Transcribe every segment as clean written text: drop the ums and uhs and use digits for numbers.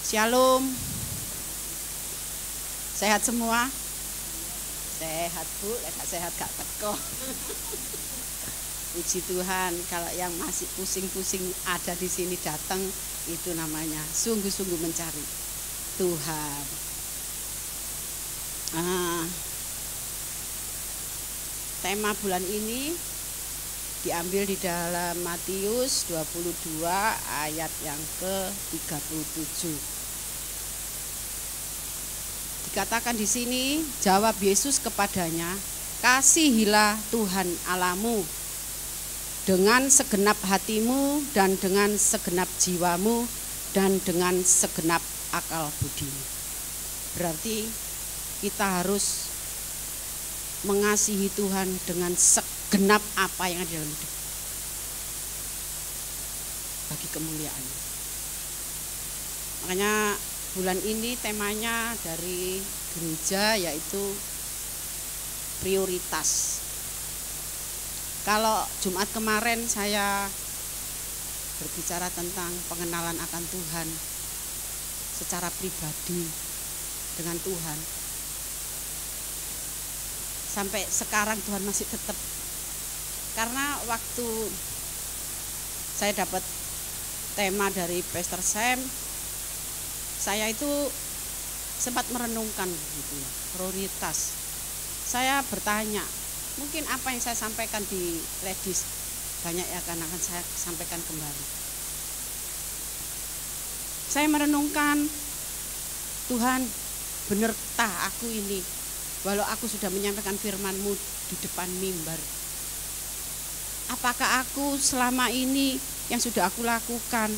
Shalom. Sehat semua? Sehat Bu, gak sehat gak teko. Puji Tuhan, kalau yang masih pusing-pusing ada di sini datang, itu namanya sungguh-sungguh mencari Tuhan. Tema bulan ini diambil di dalam Matius 22 ayat yang ke-37. Dikatakan di sini, jawab Yesus kepadanya, kasihilah Tuhan Allahmu dengan segenap hatimu dan dengan segenap jiwamu dan dengan segenap akal budimu. Berarti kita harus mengasihi Tuhan dengan segenap apa yang ada dalam hidup bagi kemuliaan. Makanya bulan ini temanya dari gereja yaitu prioritas. Kalau Jumat kemarin saya berbicara tentang pengenalan akan Tuhan secara pribadi dengan Tuhan. Sampai sekarang Tuhan masih tetap. Karena waktu saya dapat tema dari Pastor Sam, saya itu sempat merenungkan gitu ya, prioritas. Saya bertanya, mungkin apa yang saya sampaikan di Ladies banyak ya akan saya sampaikan kembali. Saya merenungkan, Tuhan, bener tah aku ini, walau aku sudah menyampaikan firman-Mu di depan mimbar. Apakah aku selama ini yang sudah aku lakukan,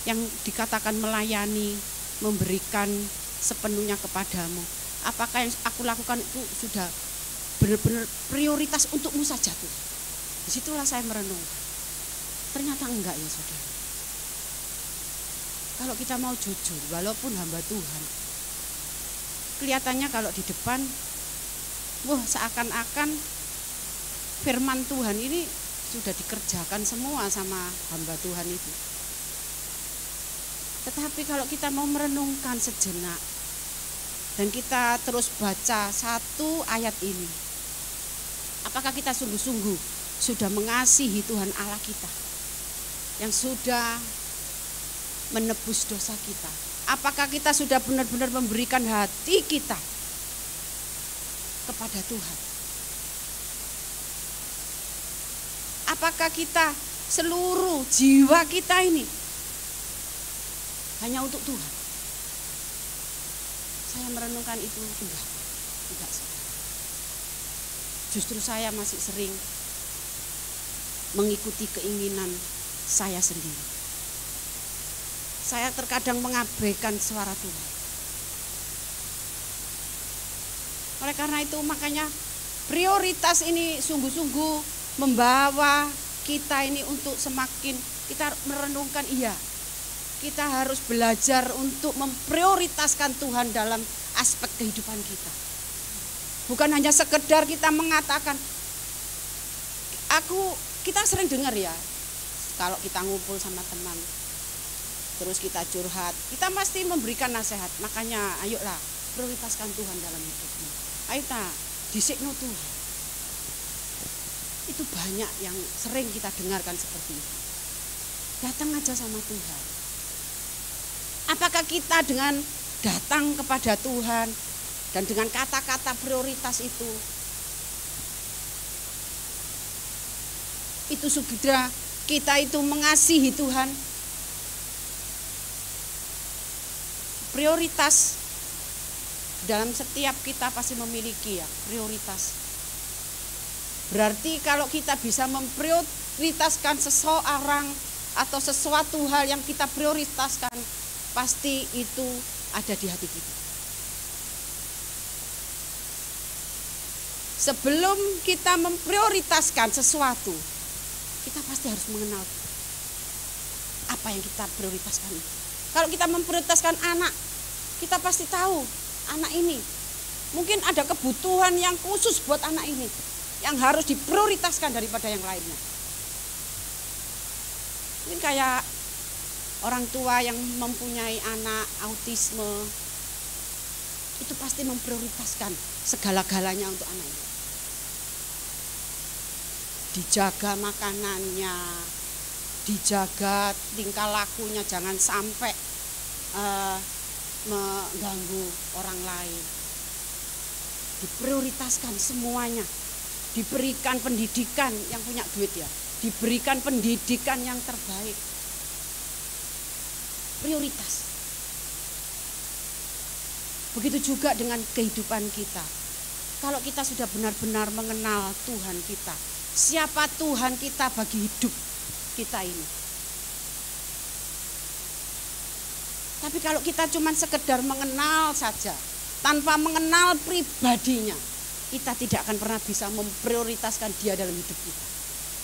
yang dikatakan melayani, memberikan sepenuhnya kepadamu, apakah yang aku lakukan itu sudah benar-benar prioritas untukmu saja tuh? Disitulah saya merenungkan. Ternyata enggak ya saudara. Kalau kita mau jujur, walaupun hamba Tuhan, kelihatannya kalau di depan, wah seakan-akan firman Tuhan ini sudah dikerjakan semua sama hamba Tuhan itu. Tetapi kalau kita mau merenungkan sejenak dan kita terus baca satu ayat ini, apakah kita sungguh-sungguh sudah mengasihi Tuhan Allah kita yang sudah menebus dosa kita? Apakah kita sudah benar-benar memberikan hati kita kepada Tuhan? Apakah kita seluruh jiwa kita ini hanya untuk Tuhan? Saya merenungkan itu enggak saudara. Justru saya masih sering mengikuti keinginan saya sendiri. Saya terkadang mengabaikan suara Tuhan. Oleh karena itu makanya prioritas ini sungguh-sungguh membawa kita ini untuk semakin kita merenungkan, iya, kita harus belajar untuk memprioritaskan Tuhan dalam aspek kehidupan kita. Bukan hanya sekedar kita mengatakan, kita sering dengar ya, kalau kita ngumpul sama teman, terus kita curhat, kita pasti memberikan nasihat. Makanya ayolah prioritaskan Tuhan dalam hidupmu. Ayo disikno Tuhan. Itu banyak yang sering kita dengarkan seperti itu. Datang aja sama Tuhan. Apakah kita dengan datang kepada Tuhan dan dengan kata-kata prioritas itu sudah kita itu mengasihi Tuhan? Prioritas dalam setiap kita pasti memiliki ya prioritas. Berarti kalau kita bisa memprioritaskan seseorang atau sesuatu hal yang kita prioritaskan, pasti itu ada di hati kita. Sebelum kita memprioritaskan sesuatu, kita pasti harus mengenal apa yang kita prioritaskan itu. Kalau kita memprioritaskan anak, kita pasti tahu anak ini mungkin ada kebutuhan yang khusus buat anak ini yang harus diprioritaskan daripada yang lainnya. Mungkin kayak Orang tua yang mempunyai anak autisme itu pasti memprioritaskan segala-galanya untuk anaknya. Dijaga makanannya, dijaga tingkah lakunya, jangan sampai mengganggu orang lain. Diprioritaskan semuanya, diberikan pendidikan yang punya duit ya, diberikan pendidikan yang terbaik. Prioritas. Begitu juga dengan kehidupan kita. Kalau kita sudah benar-benar mengenal Tuhan kita, siapa Tuhan kita bagi hidup kita ini. Tapi kalau kita cuma sekedar mengenal saja, tanpa mengenal pribadinya, kita tidak akan pernah bisa memprioritaskan dia dalam hidup kita.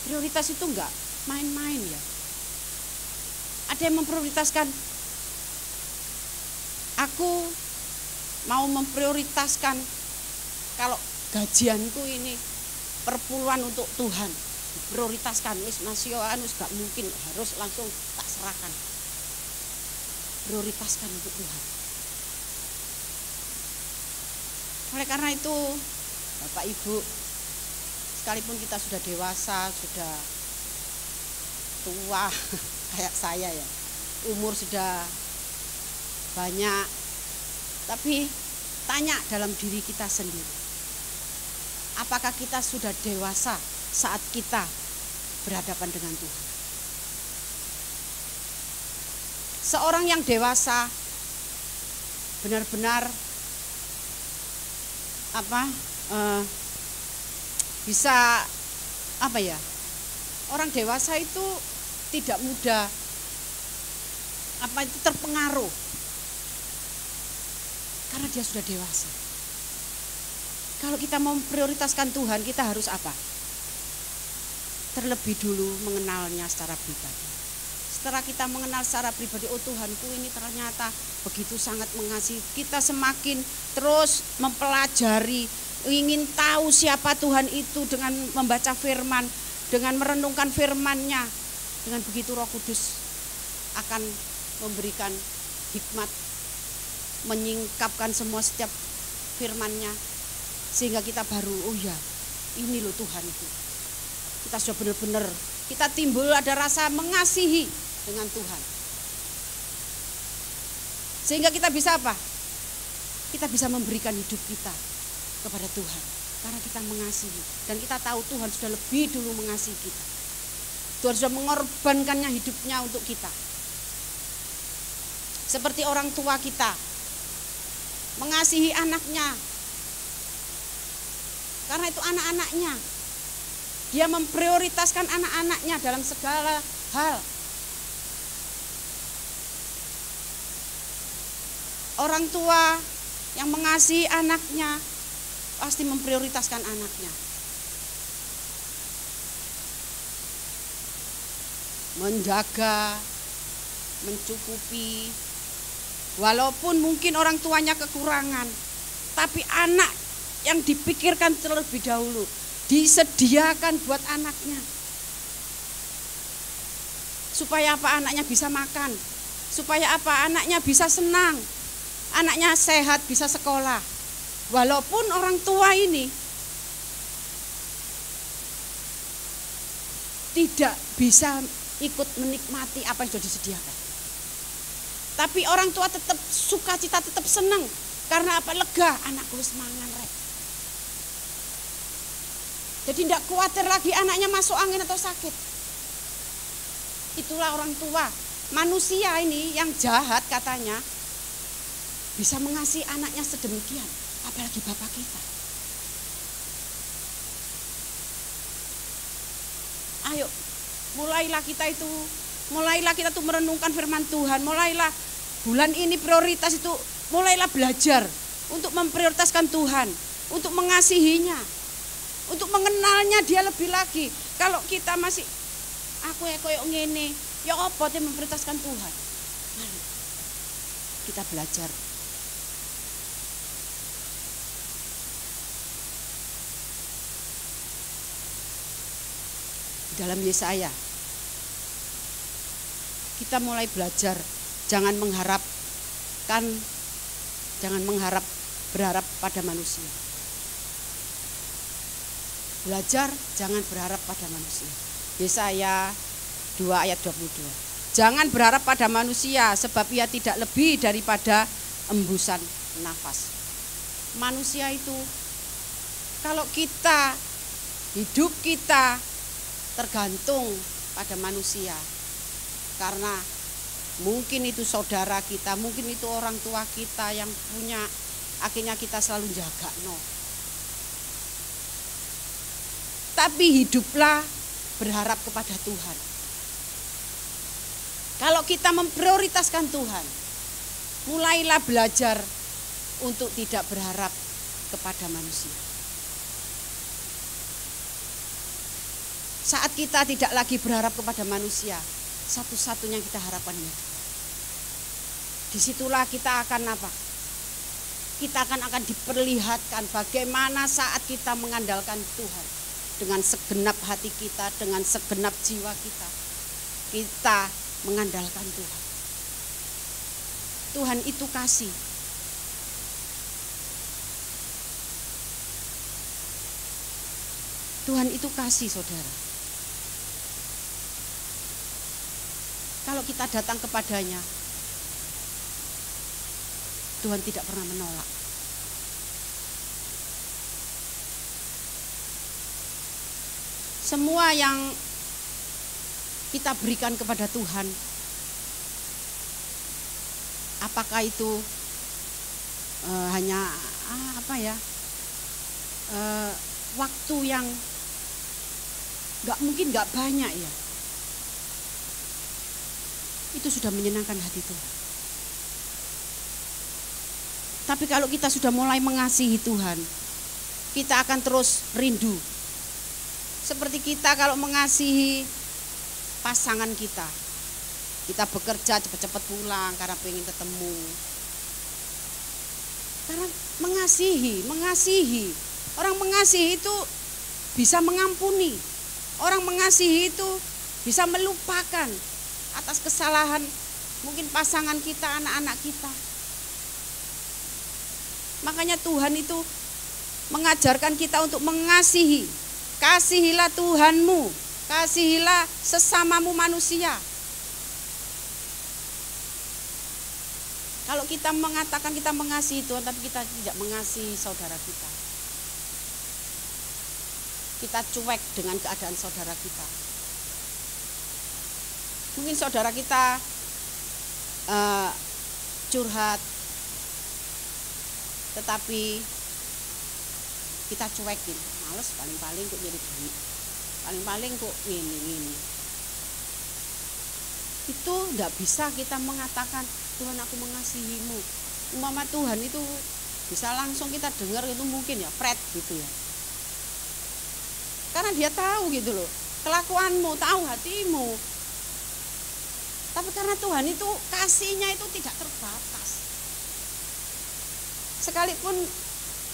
Prioritas itu enggak main-main ya. Ada yang memprioritaskan, aku mau memprioritaskan kalau gajianku ini perpuluhan untuk Tuhan, prioritaskan wis nasional wis gak mungkin harus langsung tak serahkan. Prioritaskan untuk Tuhan. Oleh karena itu, Bapak Ibu, sekalipun kita sudah dewasa, sudah tua kayak saya ya, umur sudah banyak, tapi tanya dalam diri kita sendiri, apakah kita sudah dewasa saat kita berhadapan dengan Tuhan? Seorang yang dewasa benar-benar bisa orang dewasa itu tidak mudah terpengaruh karena dia sudah dewasa. Kalau kita mau memprioritaskan Tuhan, kita harus apa? Terlebih dulu mengenalnya secara pribadi. Setelah kita mengenal secara pribadi, oh Tuhanku ini ternyata begitu sangat mengasihi. Kita semakin terus mempelajari, ingin tahu siapa Tuhan itu dengan membaca firman, dengan merenungkan firman-Nya. Dengan begitu Roh Kudus akan memberikan hikmat, menyingkapkan semua setiap firman-Nya, sehingga kita baru, oh ya, ini loh Tuhan itu. Kita sudah benar-benar, kita timbul ada rasa mengasihi dengan Tuhan. Sehingga kita bisa apa? Kita bisa memberikan hidup kita kepada Tuhan karena kita mengasihi, dan kita tahu Tuhan sudah lebih dulu mengasihi kita. Tuhan sudah mengorbankannya hidupnya untuk kita. Seperti orang tua kita mengasihi anaknya, karena itu anak-anaknya. Dia memprioritaskan anak-anaknya dalam segala hal. Orang tua yang mengasihi anaknya pasti memprioritaskan anaknya. Menjaga, mencukupi. Walaupun mungkin orang tuanya kekurangan, tapi anak yang dipikirkan terlebih dahulu, disediakan buat anaknya. Supaya apa? Anaknya bisa makan. Supaya apa? Anaknya bisa senang. Anaknya sehat, bisa sekolah. Walaupun orang tua ini tidak bisa ikut menikmati apa yang sudah disediakan, tapi orang tua tetap sukacita, tetap senang. Karena apa? Lega, anakku wis mangan rek. Jadi tidak khawatir lagi anaknya masuk angin atau sakit. Itulah orang tua. Manusia ini yang jahat katanya bisa mengasihi anaknya sedemikian, apalagi Bapak kita. Ayo, mulailah kita tuh merenungkan firman Tuhan. Mulailah bulan ini prioritas itu, mulailah belajar untuk memprioritaskan Tuhan, untuk mengasihinya, untuk mengenalnya dia lebih lagi. Kalau kita masih aku koyo ngene, ya apa te memprioritaskan Tuhan. Mari kita belajar. Dalam Yesaya kita mulai belajar, jangan berharap pada manusia. Belajar jangan berharap pada manusia. Yesaya 2 ayat 22. Jangan berharap pada manusia, sebab ia tidak lebih daripada embusan nafas. Manusia itu, kalau kita, hidup kita tergantung pada manusia, karena mungkin itu saudara kita, mungkin itu orang tua kita yang punya, akhirnya kita selalu jaga no. Tapi hiduplah berharap kepada Tuhan. Kalau kita memprioritaskan Tuhan, mulailah belajar untuk tidak berharap kepada manusia. Saat kita tidak lagi berharap kepada manusia, satu-satunya yang kita harapkan itu. Disitulah kita akan apa? Kita akan diperlihatkan bagaimana saat kita mengandalkan Tuhan. Dengan segenap hati kita, dengan segenap jiwa kita, kita mengandalkan Tuhan. Tuhan itu kasih. Tuhan itu kasih, saudara. Kalau kita datang kepadanya, Tuhan tidak pernah menolak. Semua yang kita berikan kepada Tuhan, apakah itu hanya waktu yang nggak banyak ya, itu sudah menyenangkan hati Tuhan. Tapi kalau kita sudah mulai mengasihi Tuhan, kita akan terus rindu. Seperti kita kalau mengasihi pasangan kita, kita bekerja cepat-cepat pulang karena pengen ketemu. Karena mengasihi. Orang mengasihi itu bisa mengampuni. Orang mengasihi itu bisa melupakan atas kesalahan mungkin pasangan kita, anak-anak kita. Makanya Tuhan itu mengajarkan kita untuk mengasihi. Kasihilah Tuhanmu, kasihilah sesamamu manusia. Kalau kita mengatakan kita mengasihi Tuhan, tapi kita tidak mengasihi saudara kita, kita cuek dengan keadaan saudara kita. Mungkin saudara kita curhat, tetapi kita cuekin, males, paling-paling kok jadi duit, paling-paling kok ini. Itu enggak bisa kita mengatakan Tuhan aku mengasihimu. Umpama Tuhan itu bisa langsung kita dengar itu mungkin ya pret gitu ya. Karena dia tahu gitu loh, kelakuanmu, tahu hatimu. Tapi karena Tuhan itu kasihnya itu tidak terbatas. Sekalipun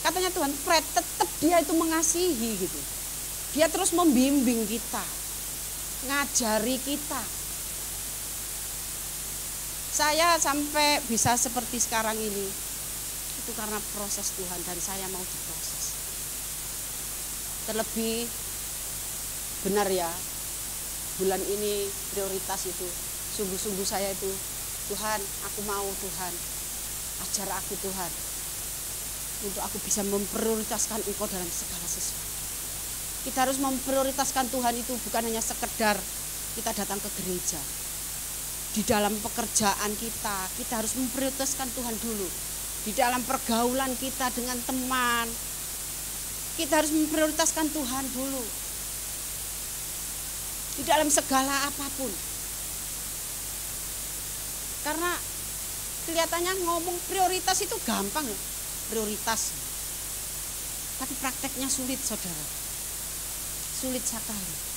katanya Tuhan pret, tetap dia itu mengasihi gitu. Dia terus membimbing kita, ngajari kita. Saya sampai bisa seperti sekarang ini, itu karena proses Tuhan dan saya mau diproses. Terlebih benar ya, bulan ini prioritas itu, sungguh-sungguh saya itu, Tuhan aku mau Tuhan, ajar aku Tuhan, untuk aku bisa memprioritaskan Engkau dalam segala sesuatu. Kita harus memprioritaskan Tuhan itu bukan hanya sekedar kita datang ke gereja. Di dalam pekerjaan kita harus memprioritaskan Tuhan dulu. Di dalam pergaulan kita dengan teman, kita harus memprioritaskan Tuhan dulu. Di dalam segala apapun. Karena kelihatannya ngomong prioritas itu gampang loh. Prioritas. Tapi prakteknya sulit, saudara. Sulit sekali.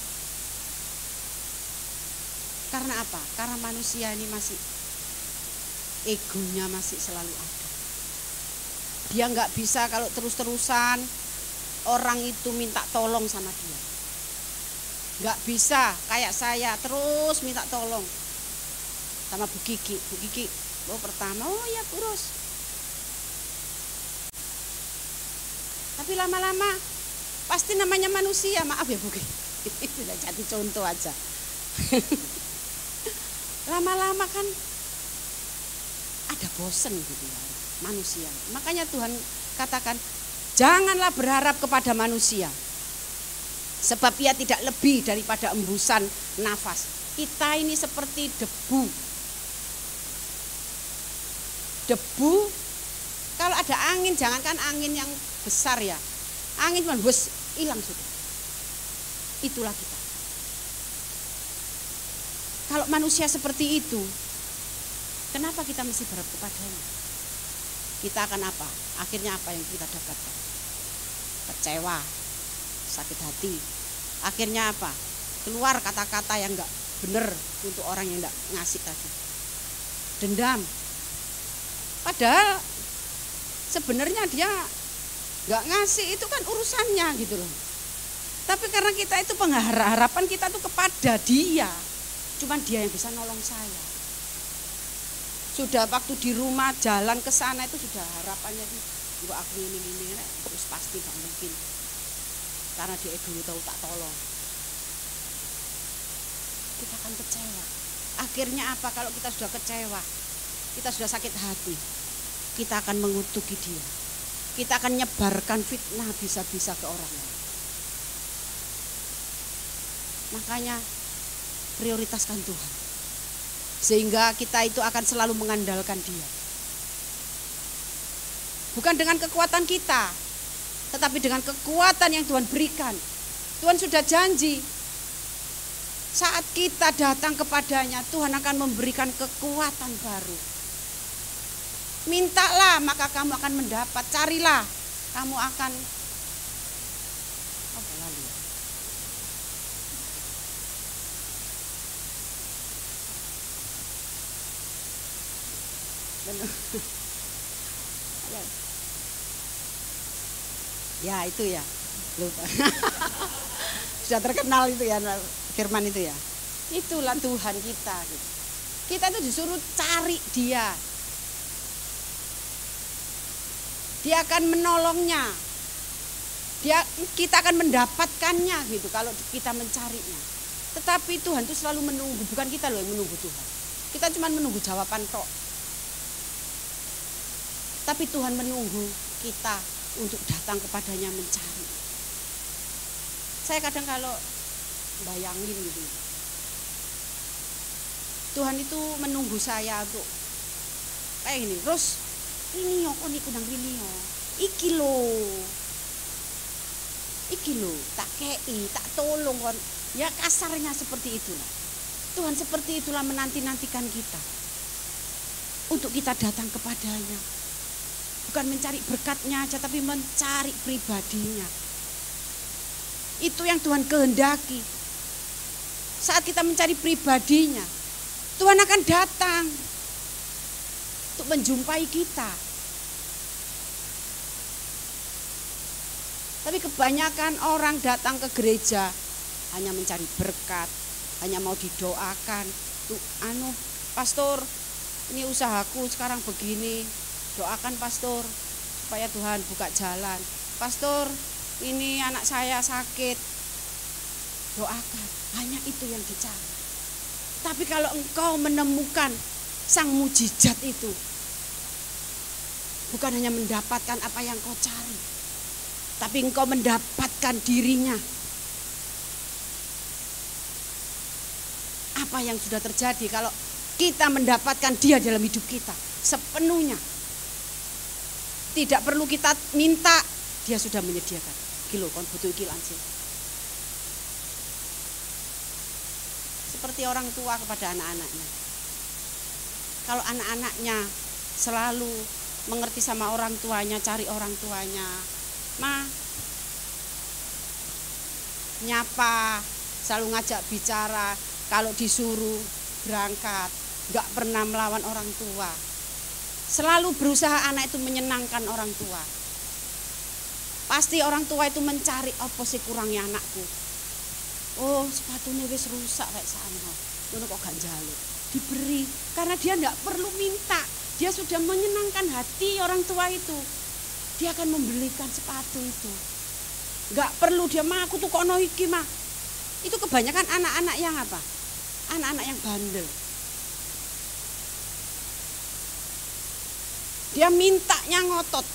Karena apa? Karena manusia ini masih, egonya masih selalu ada. Dia nggak bisa kalau terus-terusan orang itu minta tolong sama dia. Nggak bisa kayak saya terus minta tolong. sama Bu Kiki. Bu Kiki, oh pertama, oh ya kurus. Tapi lama-lama pasti namanya manusia, maaf ya Bu Kiki. Tidak jadi contoh aja. Lama-lama kan ada bosen gitu ya manusia. Makanya Tuhan katakan, janganlah berharap kepada manusia, sebab ia tidak lebih daripada embusan nafas. Kita ini seperti debu. Debu, kalau ada angin, jangankan angin yang besar ya, angin cuma bus, hilang sudah. Itulah kita. Kalau manusia seperti itu, kenapa kita mesti berharap kepadanya? Kita akan apa? Akhirnya apa yang kita dapatkan? Kecewa, sakit hati. Akhirnya apa? Keluar kata-kata yang enggak benar untuk orang yang enggak ngasih tadi. Dendam. Padahal sebenarnya dia enggak ngasih, itu kan urusannya gitu loh. Tapi karena kita itu pengharapan kita tuh kepada dia. Cuman dia yang bisa nolong saya. Sudah waktu di rumah jalan ke sana itu sudah harapannya tuh, gua aku ini terus pasti gak mungkin. Karena dia dulu tahu tak tolong. Kita akan kecewa. Akhirnya apa kalau kita sudah kecewa? Kita sudah sakit hati. Kita akan mengutuki dia. Kita akan nyebarkan fitnah bisa-bisa ke orang lain. Makanya prioritaskan Tuhan. Sehingga kita itu akan selalu mengandalkan dia. Bukan dengan kekuatan kita, tetapi dengan kekuatan yang Tuhan berikan. Tuhan sudah janji, saat kita datang kepadanya, Tuhan akan memberikan kekuatan baru. Mintalah maka kamu akan mendapat, carilah kamu akan ya itu ya, lupa. Sudah terkenal itu ya firman itu ya. Itulah Tuhan kita gitu. Kita itu disuruh cari dia. Dia akan menolongnya. Kita akan mendapatkannya gitu kalau kita mencarinya. Tetapi Tuhan itu selalu menunggu, bukan kita loh yang menunggu Tuhan. Kita cuma menunggu jawaban tok. Tapi Tuhan menunggu kita untuk datang kepadanya mencari. Saya kadang kalau bayangin gitu, Tuhan itu menunggu saya untuk kayak gini, terus ini yo kon iku nang rene yo. Iki lho, tak kei, tak tolong kon. Ya kasarnya seperti itulah. Tuhan seperti itulah menanti-nantikan kita. Untuk kita datang kepadanya. Bukan mencari berkatnya aja, tapi mencari pribadinya. Itu yang Tuhan kehendaki. Saat kita mencari pribadinya, Tuhan akan datang untuk menjumpai kita. Tapi kebanyakan orang datang ke gereja hanya mencari berkat, hanya mau didoakan. Tuh, pastor, ini usahaku sekarang begini. Doakan pastor supaya Tuhan buka jalan. Pastor, ini anak saya sakit. Doakan. Hanya itu yang dicari. Tapi kalau engkau menemukan sang mujizat itu, bukan hanya mendapatkan apa yang kau cari, tapi engkau mendapatkan dirinya. Apa yang sudah terjadi kalau kita mendapatkan dia dalam hidup kita sepenuhnya. Tidak perlu kita minta, dia sudah menyediakan. Kilo kon butuh iki langsung. Seperti orang tua kepada anak-anaknya. Kalau anak-anaknya selalu mengerti sama orang tuanya, cari orang tuanya, nyapa, selalu ngajak bicara, kalau disuruh berangkat, gak pernah melawan orang tua. Selalu berusaha anak itu menyenangkan orang tua. Pasti orang tua itu mencari apa sih kurangnya anakku. Oh, sepatunya wis rusak kayak sana. Ngono kok gak njaluk. diberi. Karena dia tidak perlu minta. Dia sudah menyenangkan hati orang tua itu. Dia akan membelikan sepatu itu. Enggak perlu dia, mah aku tuh kono iki mah. Itu kebanyakan anak-anak yang apa? Anak-anak yang bandel. Dia mintanya ngotot.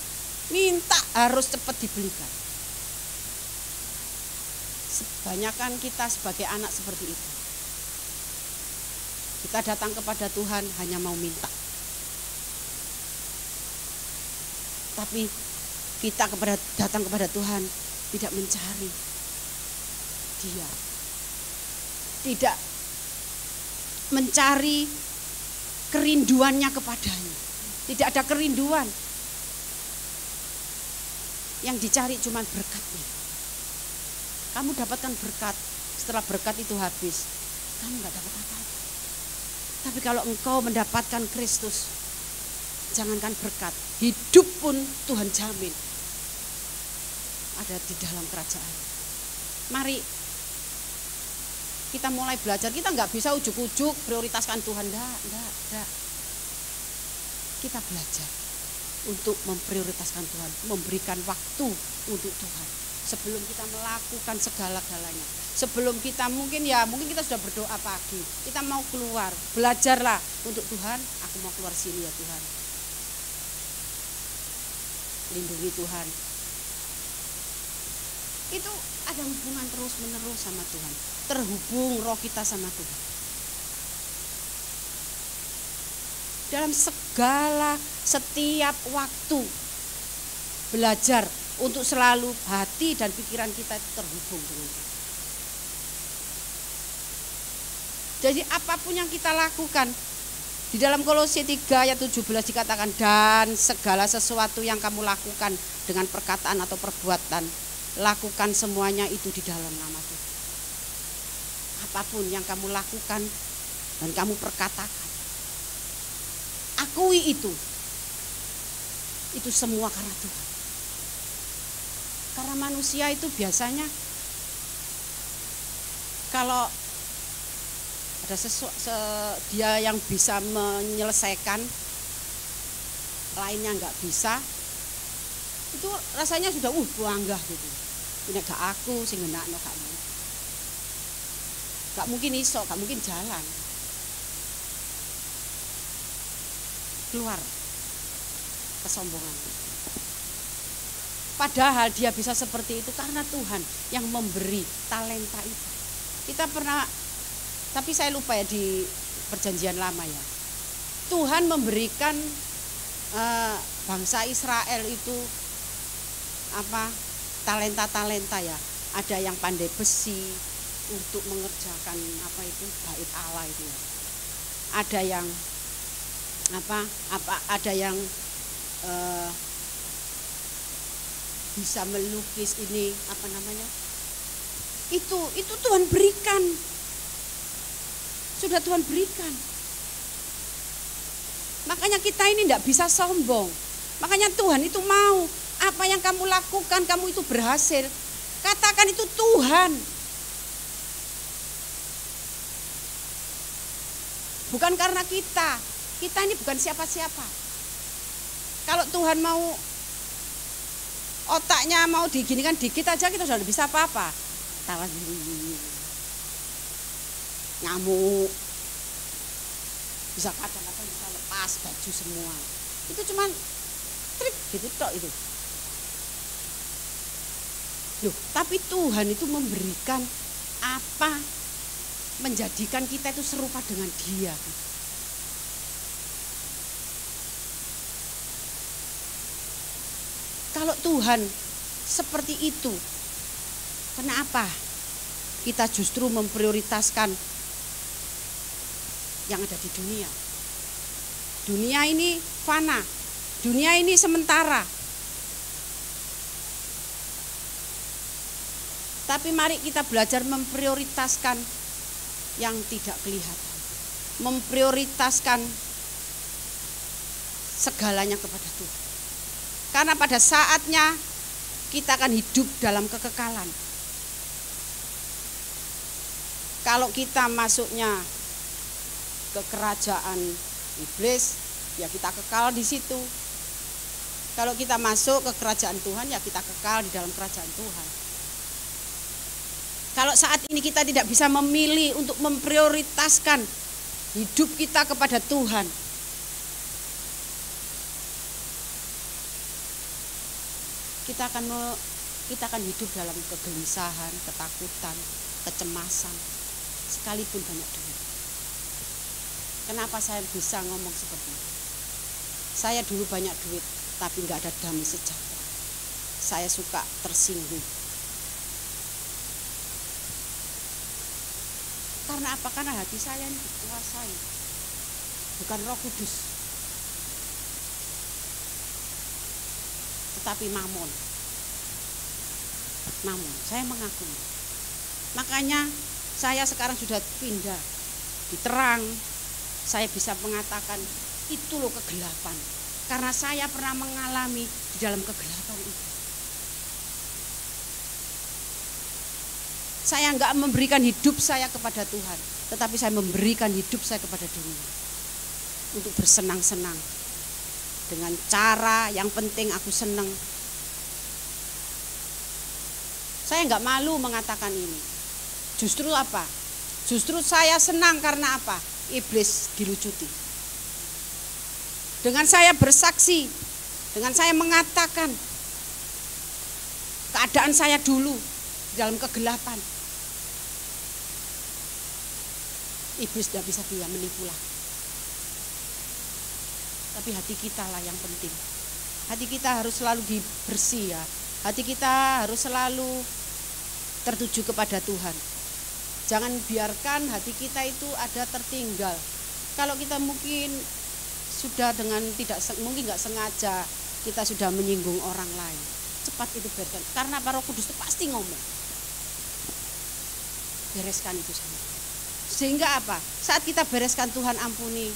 Minta harus cepat dibelikan. Kebanyakan kita sebagai anak seperti itu. Kita datang kepada Tuhan hanya mau minta. Tapi kita datang kepada Tuhan tidak mencari Dia. Tidak mencari kerinduannya kepadanya. Tidak ada kerinduan. Yang dicari cuma berkatnya. Kamu dapatkan berkat, setelah berkat itu habis, kamu gak dapat apa-apa. Tapi kalau engkau mendapatkan Kristus, jangankan berkat, hidup pun Tuhan jamin ada di dalam kerajaan. Mari kita mulai belajar. Kita nggak bisa ujuk-ujuk prioritaskan Tuhan, enggak. Kita belajar untuk memprioritaskan Tuhan, memberikan waktu untuk Tuhan. Sebelum kita melakukan segala-galanya, sebelum kita mungkin kita sudah berdoa pagi, kita mau keluar, belajarlah untuk Tuhan. Aku mau keluar sini ya Tuhan, lindungi Tuhan. Itu ada hubungan terus menerus sama Tuhan, terhubung roh kita sama Tuhan. Dalam setiap waktu belajar untuk selalu hati dan pikiran kita itu terhubung dengan Tuhan. Jadi apapun yang kita lakukan, di dalam Kolose 3 ayat 17 dikatakan, dan segala sesuatu yang kamu lakukan dengan perkataan atau perbuatan, lakukan semuanya itu di dalam nama Tuhan. Apapun yang kamu lakukan dan kamu perkatakan, akui itu semua karena Tuhan. Karena manusia itu biasanya kalau ada dia yang bisa menyelesaikan, lainnya nggak bisa, itu rasanya sudah bangga gitu. Ini gak aku sing ngenakno kamu. Gak mungkin iso, gak mungkin jalan. Keluar kesombongan. Padahal dia bisa seperti itu karena Tuhan yang memberi talenta itu. Tapi saya lupa ya di perjanjian lama ya. Tuhan memberikan bangsa Israel itu talenta-talenta ya. Ada yang pandai besi untuk mengerjakan bait Allah itu ya. Ada yang ada yang bisa melukis ini itu Tuhan berikan, sudah Tuhan berikan. Makanya kita ini tidak bisa sombong. Makanya Tuhan itu mau apa yang kamu lakukan, kamu itu berhasil, katakan itu Tuhan, bukan karena kita ini bukan siapa-siapa. Kalau Tuhan mau otaknya mau diginikan dikit aja, kita sudah bisa apa-apa. Tawa ngamuk, bisa kadang-kadang bisa lepas baju semua. Itu cuman trik gitu tok itu. Loh, tapi Tuhan itu memberikan menjadikan kita itu serupa dengan Dia. Kalau Tuhan seperti itu, kenapa kita justru memprioritaskan yang ada di dunia? Dunia ini fana, dunia ini sementara. Tapi mari kita belajar memprioritaskan yang tidak kelihatan, memprioritaskan segalanya kepada Tuhan. Karena pada saatnya kita akan hidup dalam kekekalan. Kalau kita masuknya ke kerajaan iblis, ya kita kekal di situ. Kalau kita masuk ke kerajaan Tuhan, ya kita kekal di dalam kerajaan Tuhan. Kalau saat ini kita tidak bisa memilih untuk memprioritaskan hidup kita kepada Tuhan, kita akan hidup dalam kegelisahan, ketakutan, kecemasan, sekalipun banyak duit. Kenapa saya bisa ngomong seperti itu? Saya dulu banyak duit, tapi nggak ada damai sejahtera. Saya suka tersinggung. Karena apa? Karena hati saya ini dikuasai, bukan Roh Kudus, tetapi mamon. Saya mengakui. Makanya saya sekarang sudah pindah di terang. Saya bisa mengatakan itu loh kegelapan. Karena saya pernah mengalami di dalam kegelapan itu. Saya enggak memberikan hidup saya kepada Tuhan, tetapi saya memberikan hidup saya kepada dunia. Untuk bersenang-senang. Dengan cara yang penting aku senang. Saya enggak malu mengatakan ini. Justru apa? Justru saya senang karena apa? Iblis dilucuti. Dengan saya bersaksi, dengan saya mengatakan keadaan saya dulu dalam kegelapan, iblis tidak bisa dia menipu lagi. Tapi hati kita lah yang penting. Hati kita harus selalu bersih ya. Hati kita harus selalu tertuju kepada Tuhan. Jangan biarkan hati kita itu ada tertinggal. Kalau kita mungkin sudah dengan mungkin nggak sengaja kita sudah menyinggung orang lain, cepat itu biarkan. Karena Roh Kudus itu pasti ngomong. Bereskan itu sama. Sehingga apa? Saat kita bereskan, Tuhan ampuni.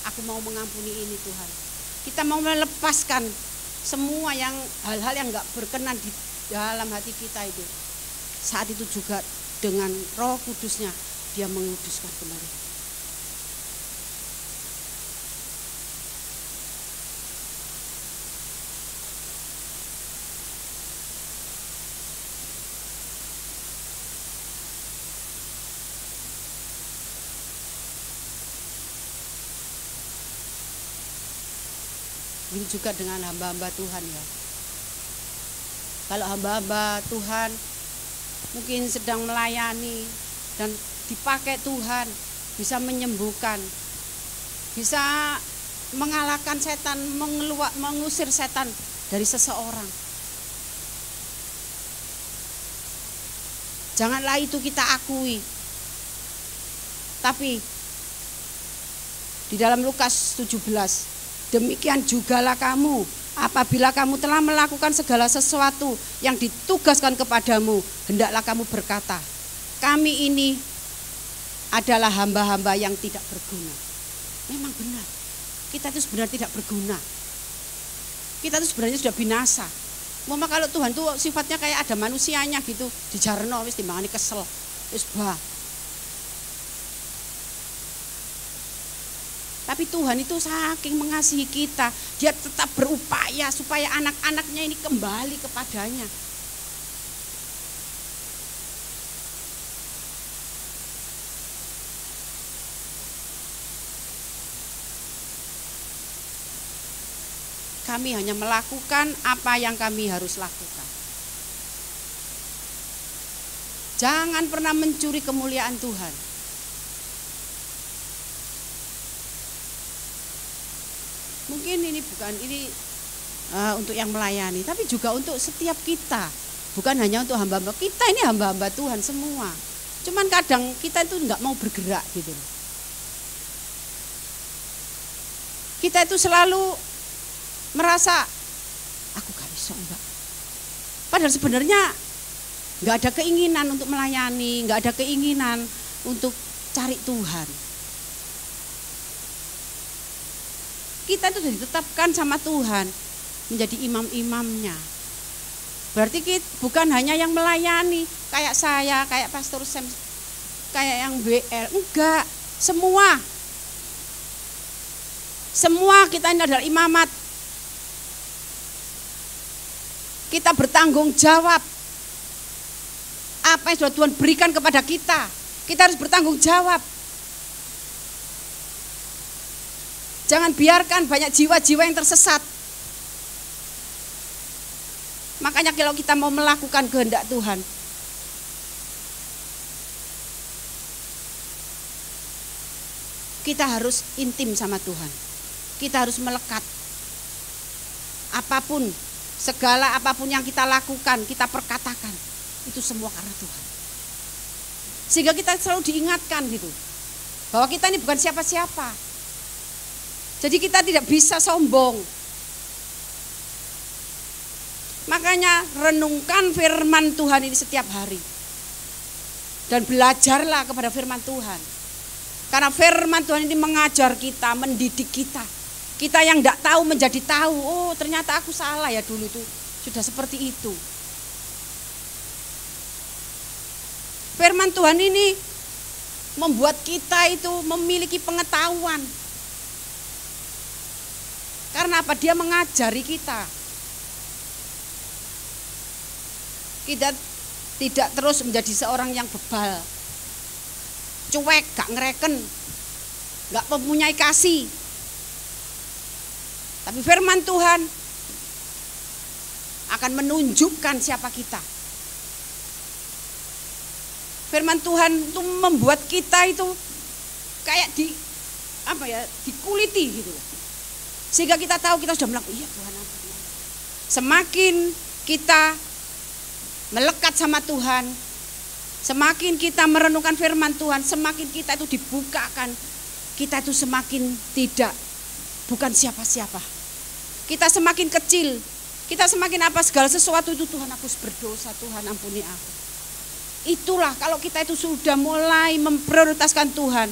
Aku mau mengampuni ini Tuhan. Kita mau melepaskan semua hal-hal yang nggak berkenan di dalam hati kita itu. Saat itu juga dengan Roh Kudusnya dia menguduskan kembali. Ini juga dengan hamba-hamba Tuhan ya. Kalau hamba-hamba Tuhan mungkin sedang melayani dan dipakai Tuhan, bisa menyembuhkan, bisa mengalahkan setan, mengusir setan dari seseorang. Janganlah itu kita akui. Tapi di dalam Lukas 17, demikian jugalah kamu apabila kamu telah melakukan segala sesuatu yang ditugaskan kepadamu, hendaklah kamu berkata, kami ini adalah hamba-hamba yang tidak berguna. Memang benar, kita itu sebenarnya tidak berguna. Kita itu sebenarnya sudah binasa. Mama kalau Tuhan tuh sifatnya kayak ada manusianya gitu, dijarno wis timbangane kesel, wis bah. Tapi Tuhan itu saking mengasihi kita, dia tetap berupaya supaya anak-anaknya ini kembali kepadanya. Kami hanya melakukan apa yang kami harus lakukan. Jangan pernah mencuri kemuliaan Tuhan. Mungkin ini bukan untuk yang melayani, tapi juga untuk setiap kita. Bukan hanya untuk hamba-hamba, kita ini hamba-hamba Tuhan semua. Cuman kadang kita itu enggak mau bergerak gitu. Kita itu selalu merasa, aku gak bisa enggak. Padahal sebenarnya enggak ada keinginan untuk melayani, enggak ada keinginan untuk cari Tuhan. Kita itu ditetapkan sama Tuhan menjadi imam-imamnya. Berarti kita bukan hanya yang melayani kayak saya, kayak Pastor Sam, kayak yang BL. Enggak, Semua kita ini adalah imamat. Kita bertanggung jawab. Apa yang sudah Tuhan berikan kepada kita, kita harus bertanggung jawab. Jangan biarkan banyak jiwa-jiwa yang tersesat. Makanya kalau kita mau melakukan kehendak Tuhan, kita harus intim sama Tuhan. Kita harus melekat. Apapun, segala apapun yang kita lakukan, kita perkatakan, itu semua karena Tuhan. Sehingga kita selalu diingatkan gitu, bahwa kita ini bukan siapa-siapa. Jadi kita tidak bisa sombong. Makanya renungkan firman Tuhan ini setiap hari. Dan belajarlah kepada firman Tuhan. Karena firman Tuhan ini mengajar kita, mendidik kita. Kita yang tidak tahu menjadi tahu. Oh, ternyata aku salah ya dulu tuh. Sudah seperti itu. Firman Tuhan ini membuat kita itu memiliki pengetahuan. Karena apa? Dia mengajari kita. Kita tidak terus menjadi seorang yang bebal, cuek, gak ngereken, gak mempunyai kasih. Tapi firman Tuhan akan menunjukkan siapa kita. Firman Tuhan itu membuat kita itu kayak dikuliti gitu. Sehingga kita tahu kita sudah melakukan, iya Tuhan. Semakin kita melekat sama Tuhan, semakin kita merenungkan firman Tuhan, semakin kita itu dibukakan, kita itu semakin bukan siapa-siapa. Kita semakin kecil, kita semakin apa, segala sesuatu itu Tuhan, aku berdosa, Tuhan ampuni aku. Itulah kalau kita itu sudah mulai memprioritaskan Tuhan,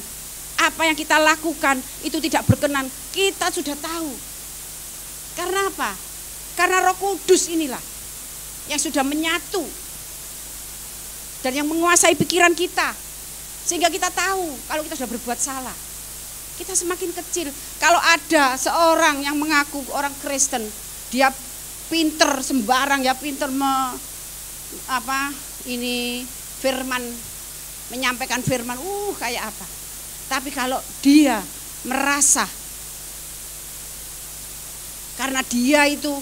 apa yang kita lakukan itu tidak berkenan, kita sudah tahu. Karena apa? Karena Roh Kudus inilah yang sudah menyatu dan yang menguasai pikiran kita, sehingga kita tahu kalau kita sudah berbuat salah. Kita semakin kecil. Kalau ada seorang yang mengaku orang Kristen, dia pinter sembarang ya, pinter firman, menyampaikan firman, kayak apa. Tapi kalau dia merasa karena dia itu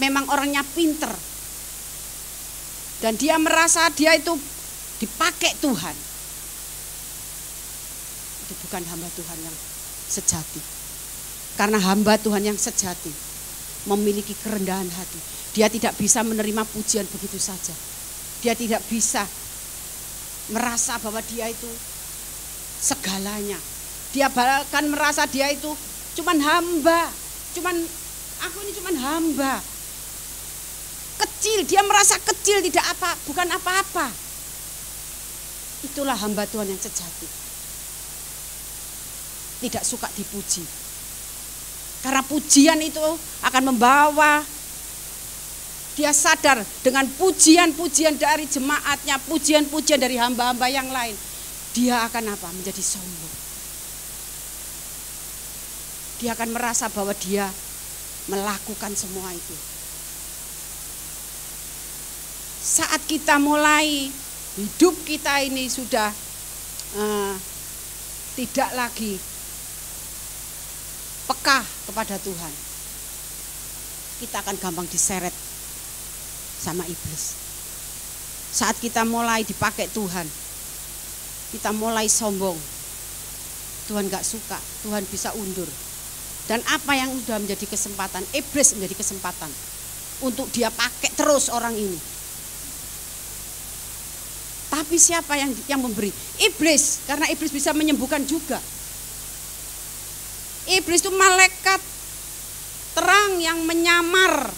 memang orangnya pinter dan dia merasa dia itu dipakai Tuhan, itu bukan hamba Tuhan yang sejati. Karena hamba Tuhan yang sejati memiliki kerendahan hati. Dia tidak bisa menerima pujian begitu saja. Dia tidak bisa merasa bahwa dia itu segalanya. Dia bahkan merasa dia itu cuman hamba, aku ini cuman hamba. Kecil, dia merasa kecil, bukan apa-apa. Itulah hamba Tuhan yang sejati. Tidak suka dipuji. Karena pujian itu akan membawa dia sadar dengan pujian-pujian dari jemaatnya, pujian-pujian dari hamba-hamba yang lain. Dia akan apa? Menjadi sombong. Dia akan merasa bahwa dia melakukan semua itu. Saat kita mulai hidup kita ini sudah tidak lagi peka kepada Tuhan, kita akan gampang diseret sama iblis. Saat kita mulai dipakai Tuhan, kita mulai sombong, Tuhan gak suka, Tuhan bisa undur. Dan apa yang sudah menjadi kesempatan, iblis menjadi kesempatan untuk dia pakai terus orang ini. Tapi siapa yang memberi? Iblis, karena iblis bisa menyembuhkan juga. Iblis itu malaikat terang yang menyamar,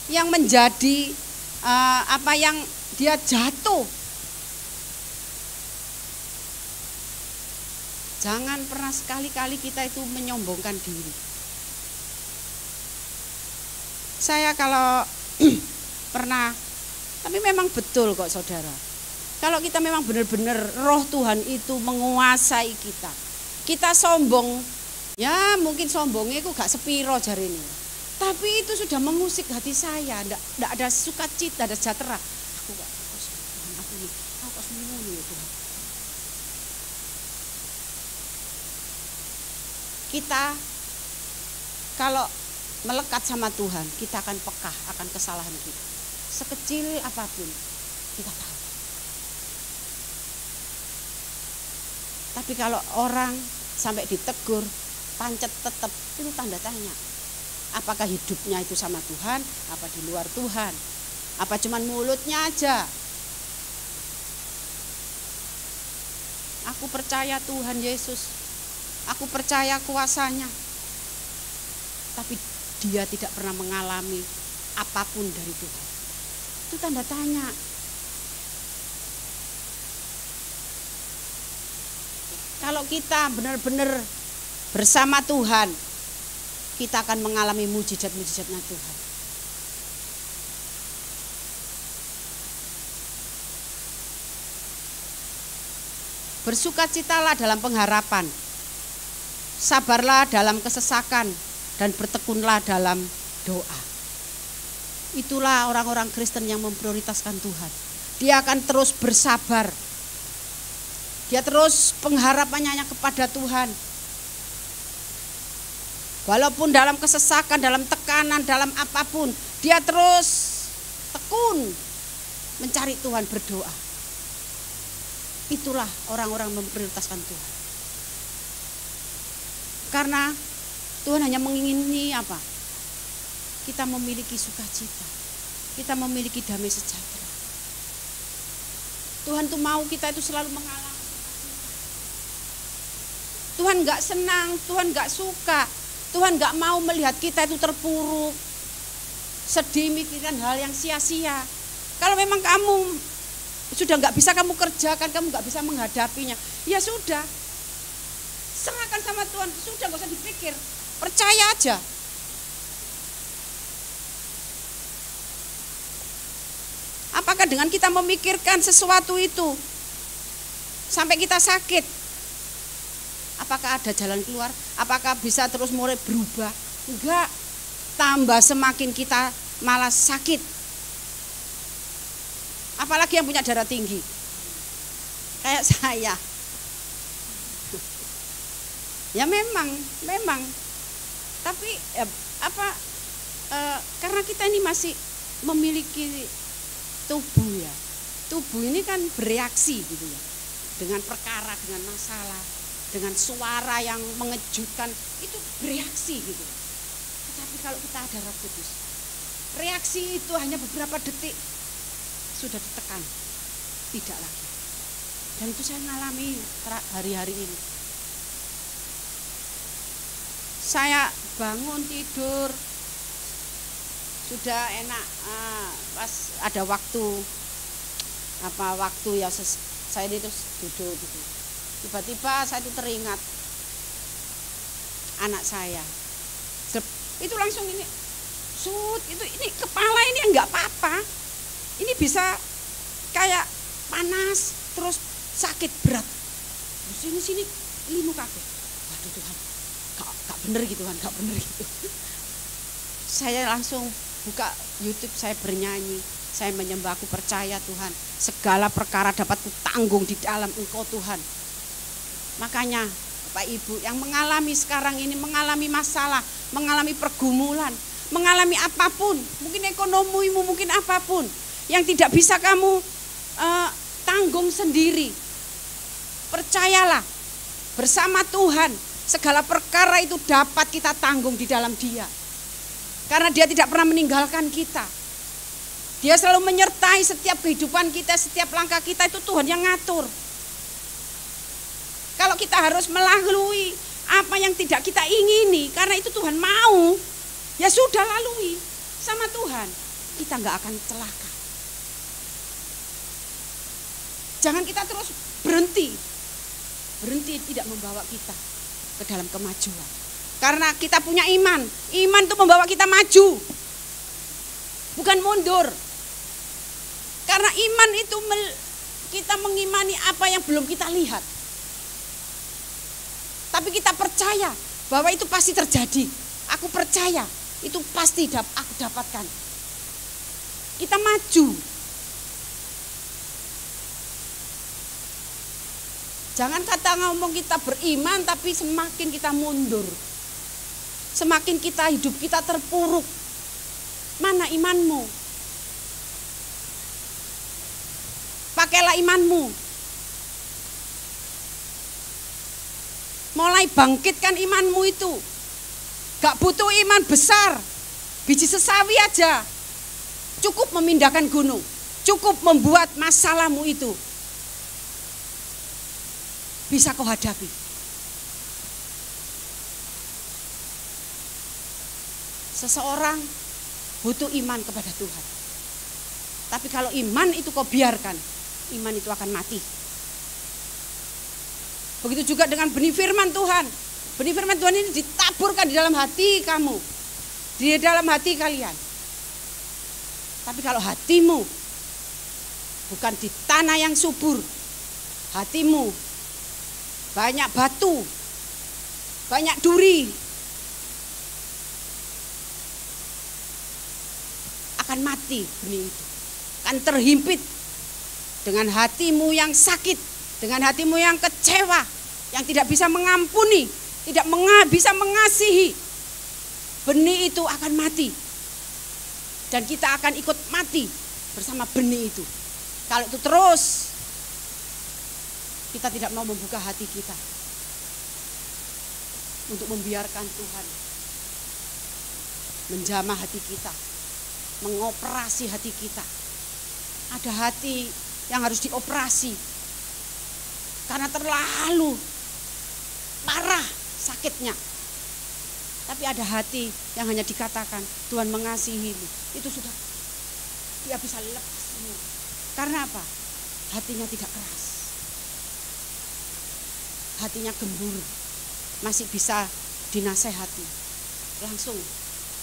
yang menjadi yang dia jatuh. Jangan pernah sekali-kali kita itu menyombongkan diri. Saya kalau pernah, tapi memang betul kok saudara. Kalau kita memang benar-benar roh Tuhan itu menguasai kita. Kita sombong, ya mungkin sombongnya itu gak sepiro jari ini. Tapi itu sudah mengusik hati saya, tidak ada sukacita, ada sejahtera. Aku gak Tuhan, aku sembunyi ya Tuhan. Kita kalau melekat sama Tuhan, kita akan peka akan kesalahan kita. Sekecil apapun, kita tahu. Tapi kalau orang sampai ditegur, pancet tetap, itu tanda tanya. Apakah hidupnya itu sama Tuhan, apa di luar Tuhan? Apa cuman mulutnya aja? Aku percaya Tuhan Yesus, aku percaya kuasanya. Tapi dia tidak pernah mengalami apapun dari Tuhan. Itu tanda tanya. Kalau kita benar-benar bersama Tuhan, kita akan mengalami mujizat-mujizatnya Tuhan. Bersukacitalah dalam pengharapan, sabarlah dalam kesesakan, dan bertekunlah dalam doa. Itulah orang-orang Kristen yang memprioritaskan Tuhan. Dia akan terus bersabar. Dia terus pengharapannya hanya kepada Tuhan. Walaupun dalam kesesakan, dalam tekanan, dalam apapun, dia terus tekun mencari Tuhan, berdoa. Itulah orang-orang memprioritaskan Tuhan. Karena Tuhan hanya mengingini apa? Kita memiliki sukacita. Kita memiliki damai sejahtera. Tuhan tuh mau kita itu selalu mengalami. Tuhan gak senang, Tuhan gak suka, Tuhan gak mau melihat kita itu terpuruk, sedih, mikiran hal yang sia-sia. Kalau memang kamu sudah gak bisa kamu kerjakan, kamu gak bisa menghadapinya, ya sudah, serahkan sama Tuhan, sudah gak usah dipikir, percaya aja. Apakah dengan kita memikirkan sesuatu itu sampai kita sakit? Apakah ada jalan keluar? Apakah bisa terus mulai berubah? Enggak. Tambah semakin kita malah sakit. Apalagi yang punya darah tinggi. Kayak saya. Ya memang. Tapi karena kita ini masih memiliki tubuh ya. Tubuh ini kan bereaksi gitu ya. Dengan perkara, dengan masalah. Dengan suara yang mengejutkan, itu bereaksi gitu. Tetapi kalau kita ada Roh Kudus, reaksi itu hanya beberapa detik, sudah ditekan, tidak lagi. Dan itu saya mengalami hari-hari ini. Saya bangun tidur, sudah enak, pas ada waktu ya saya itu duduk gitu. Tiba-tiba saya itu teringat anak saya. Itu langsung ini ini kepala ini enggak apa-apa. Ini bisa kayak panas terus sakit berat. Terus sini linu kabeh. Waduh Tuhan. Gak bener gitu kan, gak bener gitu. Saya langsung buka YouTube, saya bernyanyi. Saya menyembah, aku percaya Tuhan. Segala perkara dapat kutanggung di dalam Engkau Tuhan. Makanya Bapak Ibu yang mengalami sekarang ini, mengalami masalah, mengalami pergumulan, mengalami apapun, mungkin ekonomimu, mungkin apapun yang tidak bisa kamu tanggung sendiri. Percayalah, bersama Tuhan segala perkara itu dapat kita tanggung di dalam Dia. Karena Dia tidak pernah meninggalkan kita. Dia selalu menyertai setiap kehidupan kita, setiap langkah kita itu Tuhan yang ngatur. Kalau kita harus melalui apa yang tidak kita ingini, karena itu Tuhan mau, ya sudah lalui sama Tuhan. Kita nggak akan celaka. Jangan kita terus berhenti tidak membawa kita ke dalam kemajuan. Karena kita punya iman itu membawa kita maju, bukan mundur. Karena iman itu kita mengimani apa yang belum kita lihat. Tapi kita percaya bahwa itu pasti terjadi. Aku percaya itu pasti aku dapatkan. Kita maju. Jangan ngomong kita beriman tapi semakin kita mundur. Semakin hidup kita terpuruk. Mana imanmu? Pakailah imanmu. Mulai bangkitkan imanmu itu. Gak butuh iman besar. Biji sesawi aja. Cukup memindahkan gunung. Cukup membuat masalahmu itu bisa kau hadapi. Seseorang butuh iman kepada Tuhan. Tapi kalau iman itu kau biarkan, iman itu akan mati. Begitu juga dengan benih firman Tuhan. Benih firman Tuhan ini ditaburkan di dalam hati kamu, di dalam hati kalian. Tapi kalau hatimu bukan di tanah yang subur, hatimu banyak batu, banyak duri, akan mati benih itu. Akan terhimpit dengan hatimu yang sakit, dengan hatimu yang kecewa, yang tidak bisa mengampuni, tidak bisa mengasihi. Benih itu akan mati. Dan kita akan ikut mati bersama benih itu. Kalau itu terus, kita tidak mau membuka hati kita untuk membiarkan Tuhan menjamah hati kita, mengoperasi hati kita. Ada hati yang harus dioperasi karena terlalu parah sakitnya. Tapi ada hati yang hanya dikatakan Tuhan mengasihimu, itu sudah dia bisa lepas semua. Karena apa? Hatinya tidak keras, hatinya gembur, masih bisa dinasehati langsung.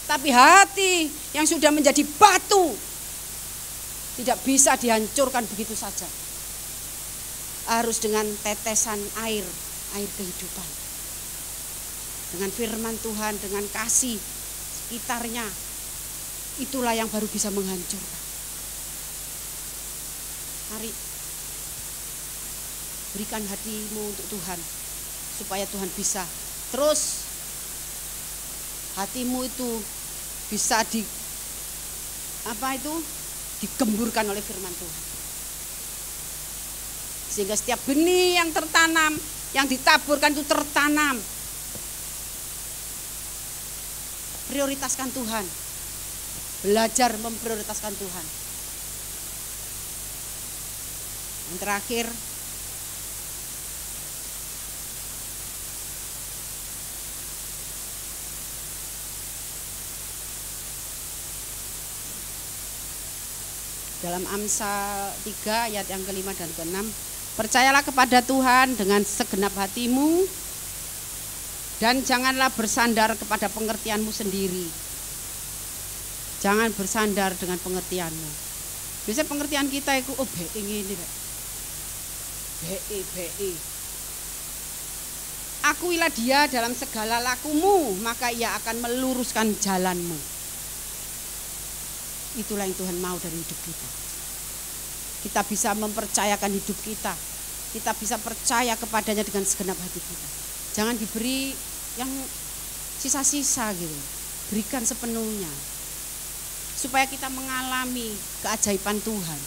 Tapi hati yang sudah menjadi batu tidak bisa dihancurkan begitu saja. Harus dengan tetesan air kehidupan. Dengan firman Tuhan, dengan kasih sekitarnya. Itulah yang baru bisa menghancurkan. Mari berikan hatimu untuk Tuhan, supaya Tuhan bisa terus hatimu itu bisa digemburkan oleh firman Tuhan. Sehingga setiap benih yang tertanam, yang ditaburkan itu tertanam. Prioritaskan Tuhan. Belajar memprioritaskan Tuhan. Yang terakhir, dalam Amsal 3 ayat yang ke-5 dan ke-6, percayalah kepada Tuhan dengan segenap hatimu dan janganlah bersandar kepada pengertianmu sendiri. Jangan bersandar dengan pengertianmu. Biasanya pengertian kita itu ini. BE. Akuilah dia dalam segala lakumu, maka ia akan meluruskan jalanmu. Itulah yang Tuhan mau dari hidup kita. Kita bisa mempercayakan hidup kita. Kita bisa percaya kepadanya dengan segenap hati kita. Jangan diberi yang sisa-sisa gitu. Berikan sepenuhnya. Supaya kita mengalami keajaiban Tuhan.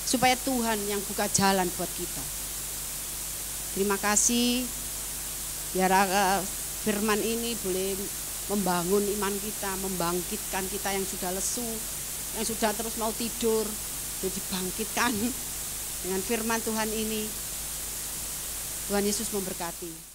Supaya Tuhan yang buka jalan buat kita. Terima kasih. Biar firman ini boleh membangun iman kita, membangkitkan kita yang sudah lesu, yang sudah terus mau tidur, jadi dibangkitkan dengan firman Tuhan ini. Tuhan Yesus memberkati.